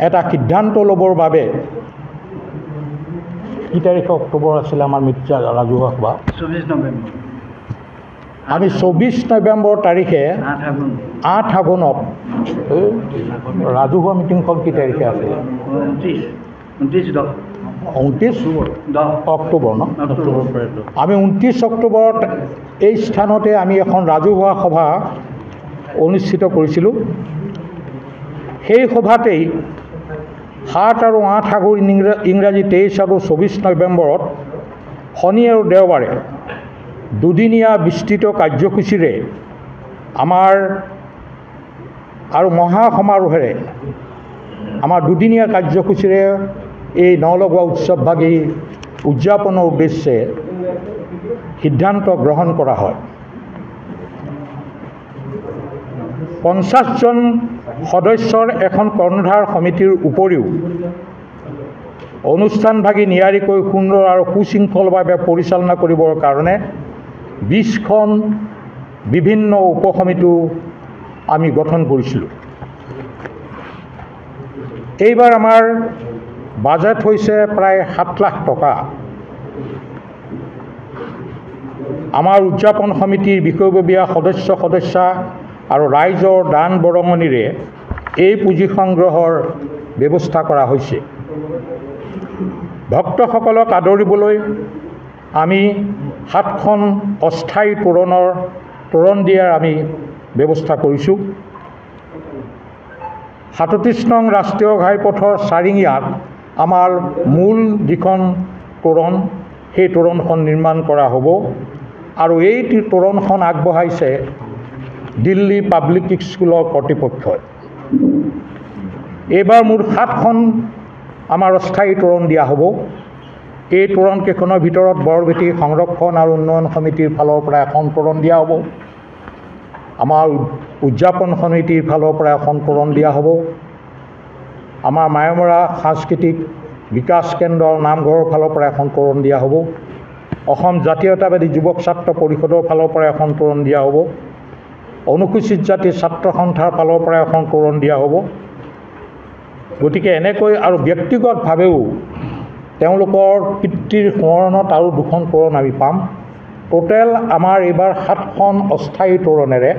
এটা সিদ্ধান্ত ল'বৰ বাবে কি তাৰিখে অক্টোবৰ আছিলে আমাৰ মিৰ্জা ৰাজহুৱা সভা 24 নৱেম্বৰ আমি 24 নৱেম্বৰ তাৰিখে 8 আঘোণত ৰাজহুৱা মিটিংখন কি তাৰিখে আছিলে 29 অক্টোবৰ ন আমি 29 অক্টোবৰত এই স্থানতে আমি এখন ৰাজহুৱা সভা অনুষ্ঠিত কৰিছিলোঁ। সেই সভাতেই 7 আৰু 8 আগৰ ইংৰাজী 23 আৰু 24 নৱেম্বৰত শনি আৰু দেওবাৰে দুদিনীয়া বিস্তৃত কাৰ্যসূচীৰে আমাৰ আৰু মহা সমাৰোহেৰে আমাৰ দুদিনীয়া কাৰ্যসূচীৰে এই নলগোৱা উৎসৱভাগী উদযাপনৰ উদ্দেশ্যে সিদ্ধান্ত গ্ৰহণ কৰা হয়। 50জন সদস্যৰ এখন কৰ্ণধাৰ সমিতিৰ উপৰিও অনুষ্ঠানভাগী নিয়াৰিকৈ সুন্দৰ আৰু সুশৃংখলভাৱে পৰিচালনা কৰিবৰ কাৰণে 20খন বিভিন্ন উপসমিতিও আমি গঠন কৰিছিলোঁ। এইবাৰ আমাৰ বাজেট হৈছে প্ৰায় 7 লাখ টকা। আমাৰ উদযাপন সমিতিৰ বিষয়ববীয়া সদস্যা আৰু ৰাইজৰ দান বৰঙণিৰে এই পুঁজি সংগ্ৰহৰ ব্যৱস্থা কৰা হৈছে। ভক্তসকলক আদৰিবলৈ আমি 7খন অস্থায়ী তোৰণ দিয়াৰ আমি ব্যৱস্থা কৰিছোঁ। 37 নং ৰাষ্ট্ৰীয় ঘাইপথৰ চাৰিঙীয়াত আমাৰ মূল যিখন তোৰণ সেই তোৰণখন নিৰ্মাণ কৰা হ'ব আৰু এই তোৰণখন আগবঢ়াইছে দিল্লী পাব্লিক স্কুলৰ কৰ্তৃপক্ষই। এইবাৰ মুঠ 7খন আমাৰ অস্থায়ী তোৰণ দিয়া হ'ব। এই তোৰণকেইখনৰ ভিতৰত বৰবেটী সংৰক্ষণ আৰু উন্নয়ন সমিতিৰ ফালৰ পৰা এখন তোৰণ দিয়া হ'ব, আমাৰ উদযাপন সমিতিৰ ফালৰ পৰা এখন তোৰণ দিয়া হ'ব, আমাৰ মায়মৰা সাংস্কৃতিক বিকাশ কেন্দ্ৰৰ নামঘৰৰ ফালৰ পৰা এখন তোৰণ দিয়া হ'ব, অসম জাতীয়তাবাদী যুৱক ছাত্ৰ পৰিষদৰ ফালৰ পৰা এখন তোৰণ দিয়া হ'ব, অনুসূচিত জাতি ছাত্ৰ সন্থাৰ ফালৰ পৰা এখন তোৰণ দিয়া হ'ব। গতিকে এনেকৈ আৰু ব্যক্তিগতভাৱেও তেওঁলোকৰ পিতৃৰ সোঁৱৰণত আৰু 2খন তোৰণ আমি পাম। টোটেল আমাৰ এইবাৰ 7খন অস্থায়ী তোৰণেৰে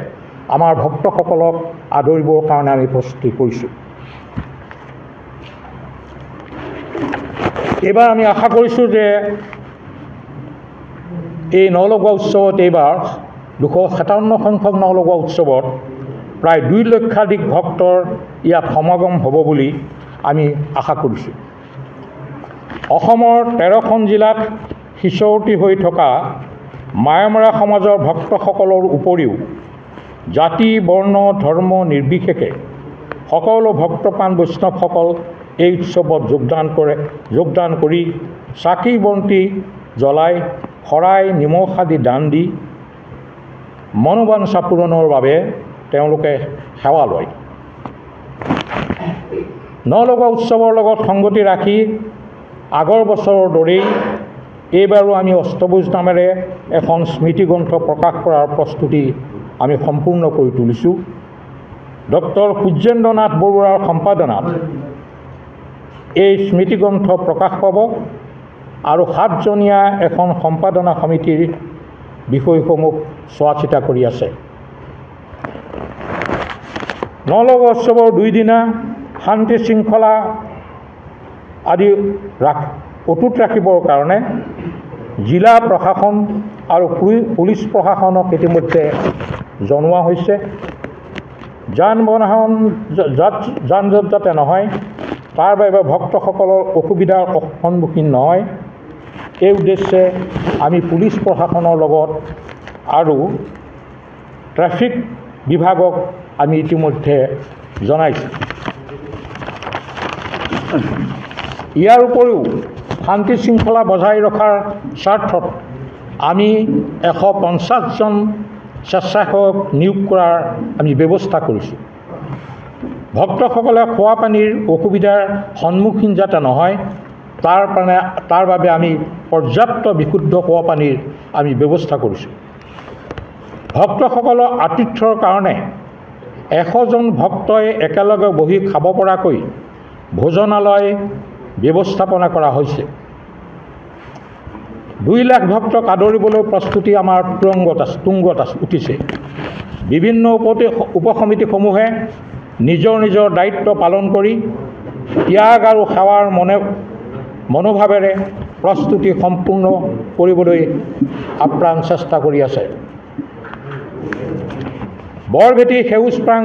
আমাৰ ভক্তসকলক আদৰিবৰ কাৰণে আমি প্ৰস্তুতি কৰিছোঁ। এইবাৰ আমি আশা কৰিছোঁ যে এই নলগোৱা উৎসৱত এইবাৰ 257 সংখ্যক নলগোৱা উৎসৱত প্ৰায় 2 লক্ষাধিক ভক্তৰ ইয়াত সমাগম হ'ব বুলি আমি আশা কৰিছোঁ। অসমৰ 13খন জিলাত সিঁচৰতি হৈ থকা মায়মৰা সমাজৰ ভক্তসকলৰ উপৰিও জাতি বৰ্ণ ধৰ্ম নিৰ্বিশেষে সকলো ভক্তপ্ৰাণ বৈষ্ণৱসকল এই উৎসৱত যোগদান কৰি চাকি বন্তি জ্বলাই শৰাই নিমখ আদি দান দি মনোবাঞ্ছা পূৰণৰ বাবে তেওঁলোকে সেৱা লয়। নলগোৱা উৎসৱৰ লগত সংগতি ৰাখি আগৰ বছৰৰ দৰেই এইবাৰো আমি অষ্টভুজ নামেৰে এখন স্মৃতিগ্ৰন্থ প্ৰকাশ কৰাৰ প্ৰস্তুতি আমি সম্পূৰ্ণ কৰি তুলিছোঁ। ডক্টৰ সূৰ্যেন্দ্ৰনাথ বৰুৱাৰ সম্পাদনাত এই স্মৃতিগ্ৰন্থ প্ৰকাশ পাব আৰু 7জনীয়া এখন সম্পাদনা সমিতিৰ বিষয়সমূহ চোৱা চিতা কৰি আছে। নলগোৱা উৎসৱৰ 2 দিনা শান্তি শৃংখলা আদি অটুট ৰাখিবৰ কাৰণে জিলা প্ৰশাসন আৰু পুলিচ প্ৰশাসনক ইতিমধ্যে জনোৱা হৈছে। যান জঁট যাতে নহয় তাৰ বাবে ভক্তসকলৰ অসুবিধাৰ সন্মুখীন নহয় এই উদ্দেশ্যে আমি পুলিচ প্ৰশাসনৰ লগত আৰু ট্ৰেফিক বিভাগক আমি ইতিমধ্যে জনাইছোঁ। ইয়াৰ উপৰিও শান্তি শৃংখলা বজাই ৰখাৰ স্বাৰ্থত আমি 150জন স্বেচ্ছাসেৱক নিয়োগ কৰাৰ আমি ব্যৱস্থা কৰিছোঁ। ভক্তসকলে খোৱা পানীৰ অসুবিধাৰ সন্মুখীন যাতে নহয় তাৰ বাবে আমি পৰ্যাপ্ত বিশুদ্ধ খোৱা পানীৰ আমি ব্যৱস্থা কৰিছোঁ। ভক্তসকলৰ আতিথ্যৰ কাৰণে 100জন ভক্তই একেলগে বহি খাব পৰাকৈ ভোজনালয় ব্যৱস্থাপনা কৰা হৈছে। 2 লাখ ভক্তক আদৰিবলৈ প্ৰস্তুতি আমাৰ তুংগত উঠিছে। বিভিন্ন উপসমিতিসমূহে নিজৰ নিজৰ দায়িত্ব পালন কৰি ত্যাগ আৰু সেৱাৰ মনোভাৱেৰে প্ৰস্তুতি সম্পূৰ্ণ কৰিবলৈ আপ্ৰাণ চেষ্টা কৰি আছে। বৰভেটি সেউজ প্ৰাং